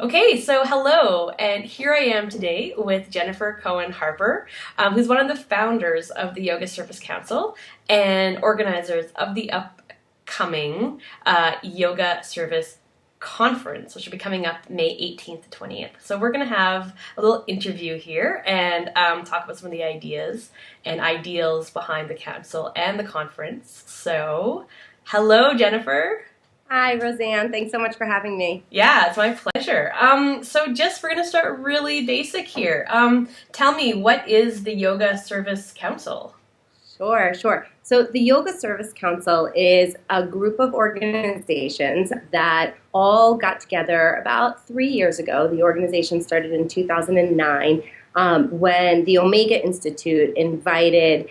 Okay, so hello, and here I am today with Jennifer Cohen Harper, who's one of the founders of the Yoga Service Council and organizers of the upcoming Yoga Service Conference, which will be coming up May 18th to 20th. So we're going to have a little interview here and talk about some of the ideas and ideals behind the council and the conference. So, hello, Jennifer. Hi, Roseanne. Thanks so much for having me. Yeah, it's my pleasure. So just we're gonna start really basic here. Tell me, what is the Yoga Service Council? Sure. So the Yoga Service Council is a group of organizations that all got together about 3 years ago. The organization started in 2009 when the Omega Institute invited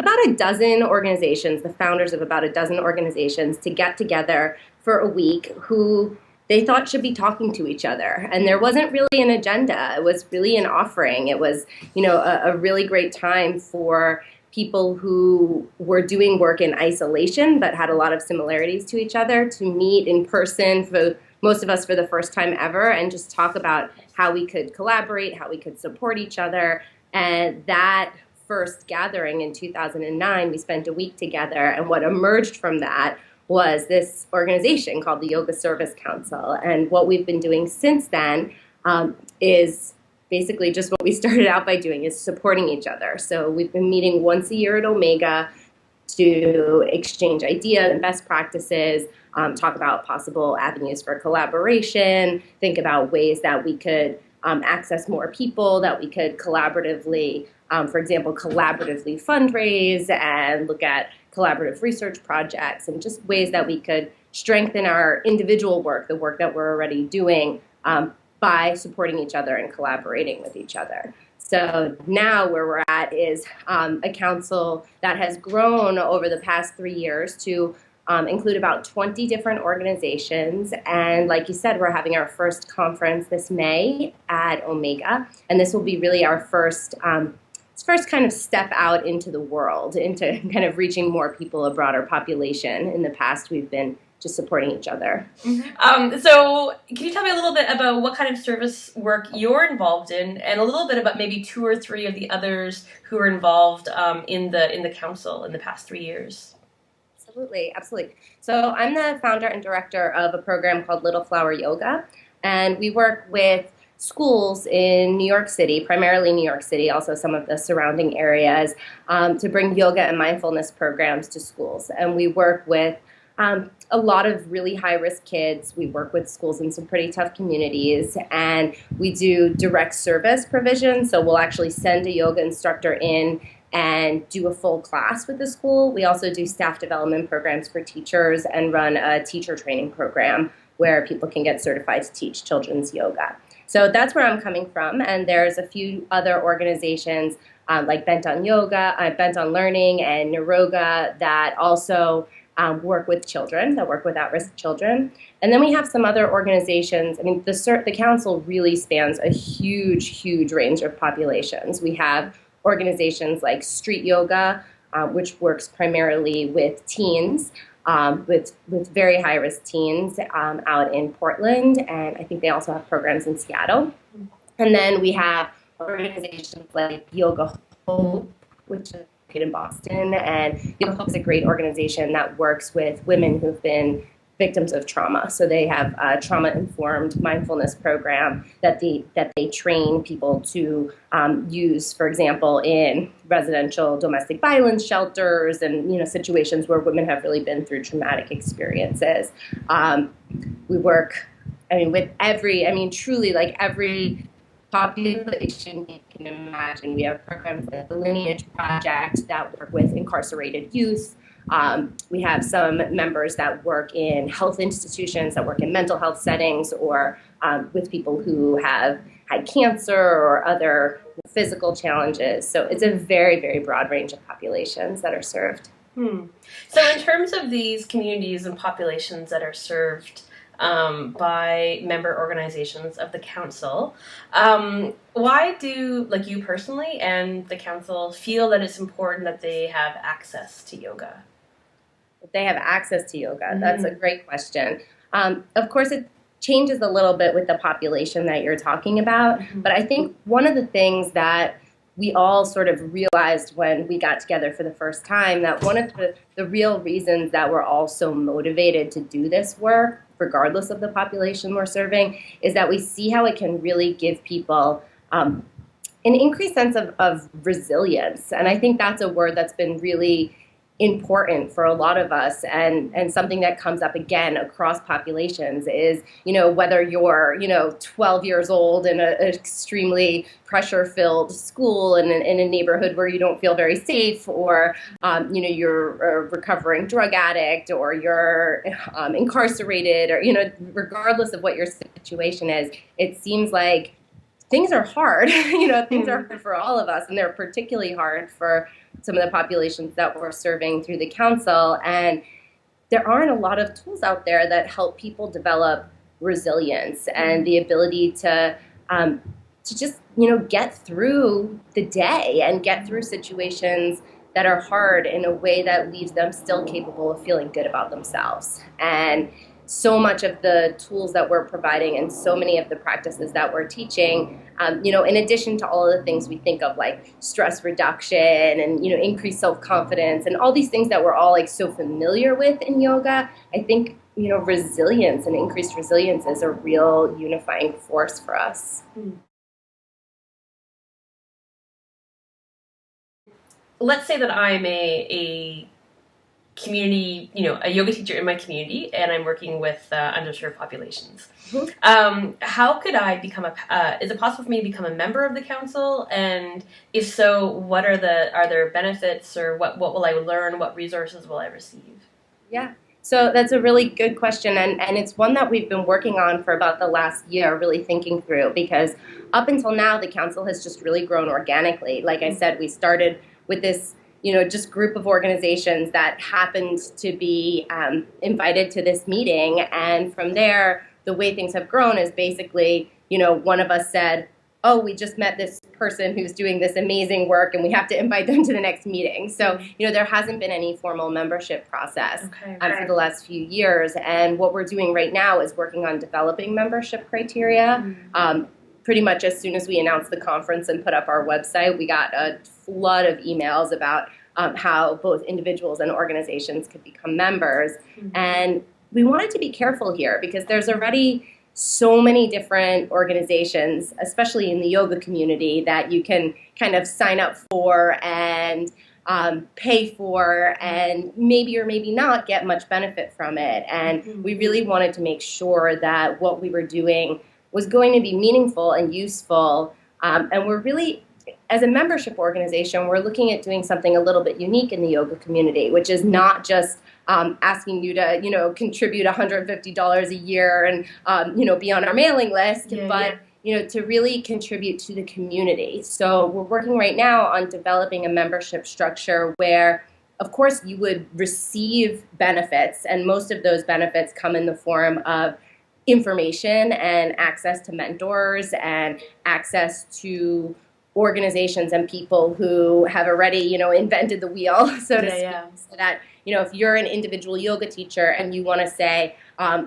about a dozen organizations, the founders of about a dozen organizations, to get together for a week who they thought should be talking to each other. And there wasn't really an agenda. It was really an offering. It was, a really great time for people who were doing work in isolation but had a lot of similarities to each other to meet in person for most of us for the first time ever and just talk about how we could collaborate, how we could support each other. And that first gathering in 2009, we spent a week together, and what emerged from that was this organization called the Yoga Service Council. And what we've been doing since then is basically just what we started out by doing, is supporting each other. So we've been meeting once a year at Omega to exchange ideas and best practices, talk about possible avenues for collaboration, think about ways that we could access more people, that we could collaboratively, for example, collaboratively fundraise and look at collaborative research projects and just ways that we could strengthen our individual work, the work that we're already doing, by supporting each other and collaborating with each other. So now where we're at is a council that has grown over the past 3 years to include about 20 different organizations. And like you said, we're having our first conference this May at Omega. And this will be really our first kind of step out into the world, into kind of reaching more people, a broader population. In the past, we've been just supporting each other. So can you tell me a little bit about what kind of service work you're involved in, and a little bit about maybe two or three of the others who are involved in the council in the past 3 years? Absolutely. So I'm the founder and director of a program called Little Flower Yoga, and we work with schools in New York City, primarily New York City, also some of the surrounding areas, to bring yoga and mindfulness programs to schools. And we work with a lot of really high-risk kids. We work with schools in some pretty tough communities, and we do direct service provision. So we'll actually send a yoga instructor in and do a full class with the school. We also do staff development programs for teachers and run a teacher training program where people can get certified to teach children's yoga. So that's where I'm coming from, and there's a few other organizations like Bent on Yoga, Bent on Learning, and Niroga that also work with children, that work with at-risk children. And then we have some other organizations. I mean, the council really spans a huge range of populations. We have organizations like Street Yoga, which works primarily with teens, with very high-risk teens out in Portland, and I think they also have programs in Seattle. And then we have organizations like Yoga Hope, which is located in Boston, and Yoga Hope is a great organization that works with women who've been victims of trauma. So they have a trauma-informed mindfulness program that they train people to use, for example, in residential domestic violence shelters and situations where women have really been through traumatic experiences. We work, with truly like every population you can imagine. We have programs like the Lineage Project that work with incarcerated youth. We have some members that work in health institutions, that work in mental health settings, or with people who have had cancer or other physical challenges. So it's a very broad range of populations that are served. So in terms of these communities and populations that are served by member organizations of the council, why do, like you personally and the council, feel that it's important that they have access to yoga? They have access to yoga. That's a great question. Of course, changes a little bit with the population that you're talking about. But I think one of the things that we all sort of realized when we got together for the first time, that one of the real reasons that we're all so motivated to do this work, regardless of the population we're serving, is that we see how it can really give people an increased sense of resilience. And I think that's a word that's been really important for a lot of us, and something that comes up again across populations is, whether you're, 12 years old in an extremely pressure-filled school in a neighborhood where you don't feel very safe, or, you're a recovering drug addict, or you're incarcerated, or, regardless of what your situation is, it seems like things are hard. Things are hard for all of us, and they're particularly hard for some of the populations that we're serving through the council. And there aren't a lot of tools out there that help people develop resilience and the ability to just, get through the day and get through situations that are hard in a way that leaves them still capable of feeling good about themselves. And so much of the tools that we're providing and so many of the practices that we're teaching, in addition to all of the things we think of like stress reduction and, increased self-confidence and all these things that we're all like so familiar with in yoga, I think, resilience and increased resilience is a real unifying force for us. Let's say that I'm a community, a yoga teacher in my community, and I'm working with underserved populations. How could I become is it possible for me to become a member of the council? And if so, are there benefits, or what will I learn? What resources will I receive? Yeah. So that's a really good question, and it's one that we've been working on for about the last year, really thinking through, because up until now, the council has just really grown organically. Like I said, we started with this just group of organizations that happened to be invited to this meeting. And from there, the way things have grown is basically, one of us said, oh, we just met this person who's doing this amazing work and we have to invite them to the next meeting. So, there hasn't been any formal membership process for the last few years. And what we're doing right now is working on developing membership criteria. Pretty much as soon as we announced the conference and put up our website, we got a flood of emails about how both individuals and organizations could become members. And we wanted to be careful here because there's already so many different organizations, especially in the yoga community, that you can kind of sign up for and pay for and maybe or maybe not get much benefit from it. And we really wanted to make sure that what we were doing was going to be meaningful and useful. And we're really, as a membership organization, we're looking at doing something a little bit unique in the yoga community, which is not just asking you to, contribute $150 a year and, be on our mailing list, but to really contribute to the community. So we're working right now on developing a membership structure where, of course, you would receive benefits, and most of those benefits come in the form of information and access to mentors and access to organizations and people who have already, invented the wheel, so to speak. So that, if you're an individual yoga teacher and you want to say,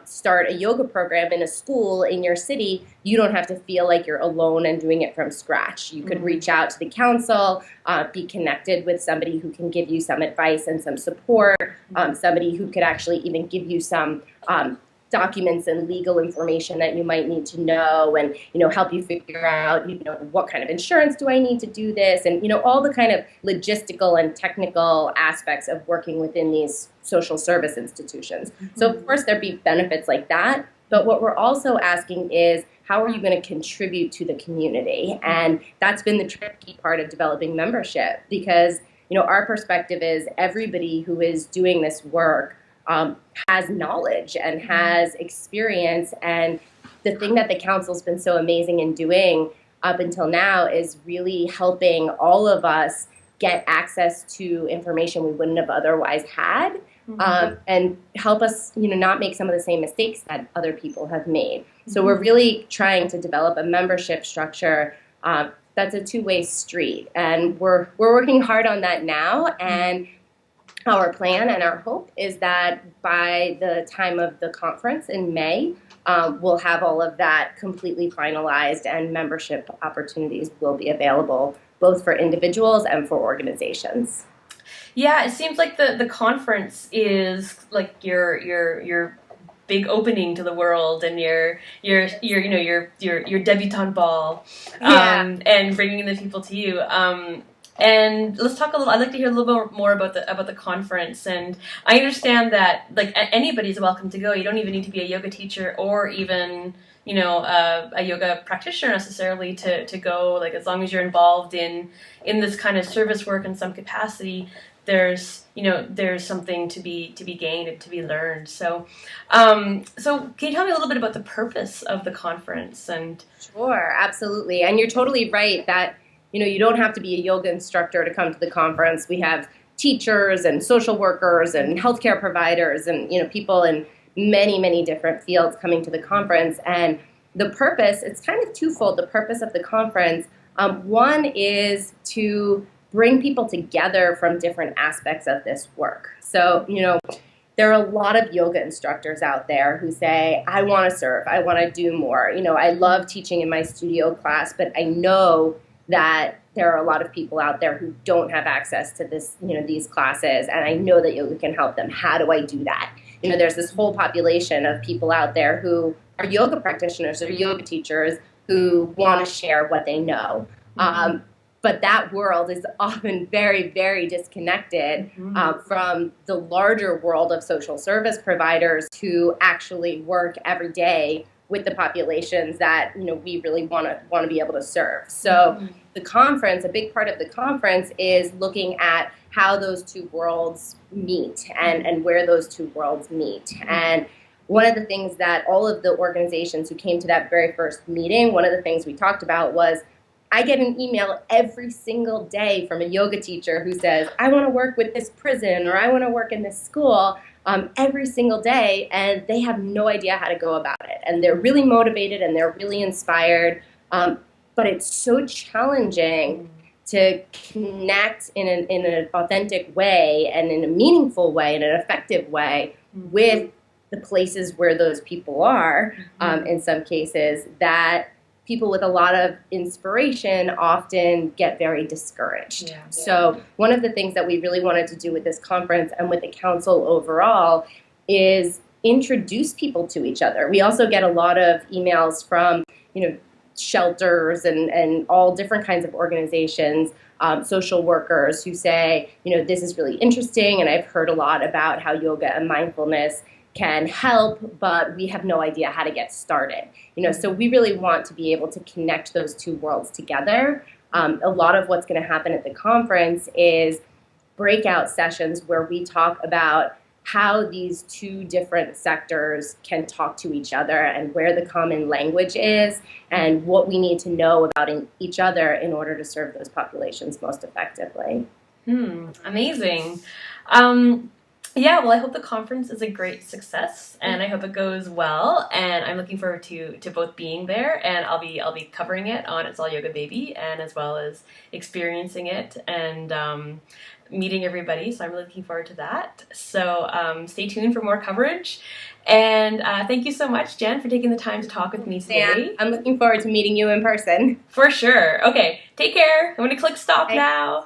start a yoga program in a school in your city, you don't have to feel like you're alone and doing it from scratch. You could reach out to the council, be connected with somebody who can give you some advice and some support, somebody who could actually even give you some documents and legal information that you might need to know, and help you figure out what kind of insurance do I need to do this, and all the kind of logistical and technical aspects of working within these social service institutions. So of course there'd be benefits like that, but what we're also asking is, how are you going to contribute to the community? And that's been the tricky part of developing membership, because our perspective is everybody who is doing this work has knowledge and has experience, and the thing that the council's been so amazing in doing up until now is really helping all of us get access to information we wouldn't have otherwise had, and help us not make some of the same mistakes that other people have made. So we're really trying to develop a membership structure that's a two-way street, and we're working hard on that now. And our plan and our hope is that by the time of the conference in May, we'll have all of that completely finalized and membership opportunities will be available both for individuals and for organizations. Yeah, it seems like the conference is like your big opening to the world and your debutante ball, Yeah. and bringing the people to you. And let's talk a little. I'd like to hear a little bit more about the conference. And I understand that like anybody's welcome to go. You don't even need to be a yoga teacher or even a yoga practitioner necessarily to go. Like as long as you're involved in this kind of service work in some capacity, there's something to be gained and to be learned. So can you tell me a little bit about the purpose of the conference? And Sure, absolutely. And you're totally right that, you don't have to be a yoga instructor to come to the conference. We have teachers and social workers and healthcare providers and, people in many, many different fields coming to the conference. And the purpose, it's kind of twofold. The purpose of the conference, one is to bring people together from different aspects of this work. So, there are a lot of yoga instructors out there who say, I want to serve, I want to do more. I love teaching in my studio class, but I know that there are a lot of people out there who don't have access to this, these classes, and I know that yoga can help them. How do I do that? There's this whole population of people out there who are yoga practitioners or yoga teachers who want to share what they know. But that world is often very, very disconnected from the larger world of social service providers who actually work every day with the populations that we really want to be able to serve. So the conference, a big part of the conference is looking at how those two worlds meet and where those two worlds meet. And one of the things that all of the organizations who came to that very first meeting, one of the things we talked about was, I get an email every single day from a yoga teacher who says, I want to work with this prison or I want to work in this school every single day, and they have no idea how to go about it. And they're really motivated and they're really inspired, but it's so challenging to connect in an authentic way and in a meaningful way, in an effective way with the places where those people are, in some cases, that people with a lot of inspiration often get very discouraged. Yeah. So one of the things that we really wanted to do with this conference and with the council overall is introduce people to each other. We also get a lot of emails from, shelters and all different kinds of organizations, social workers who say, this is really interesting, and I've heard a lot about how yoga and mindfulness can help, but we have no idea how to get started. So we really want to be able to connect those two worlds together. A lot of what's going to happen at the conference is breakout sessions where we talk about how these two different sectors can talk to each other and where the common language is and what we need to know about each other in order to serve those populations most effectively. Amazing. Yeah, well, I hope the conference is a great success, and I hope it goes well. And I'm looking forward to both being there, and I'll be covering it on It's All Yoga Baby, and as well as experiencing it and meeting everybody. So I'm really looking forward to that. So stay tuned for more coverage. And thank you so much, Jen, for taking the time to talk with me today. Yeah, I'm looking forward to meeting you in person. For sure. Okay, take care. I'm going to click stop now.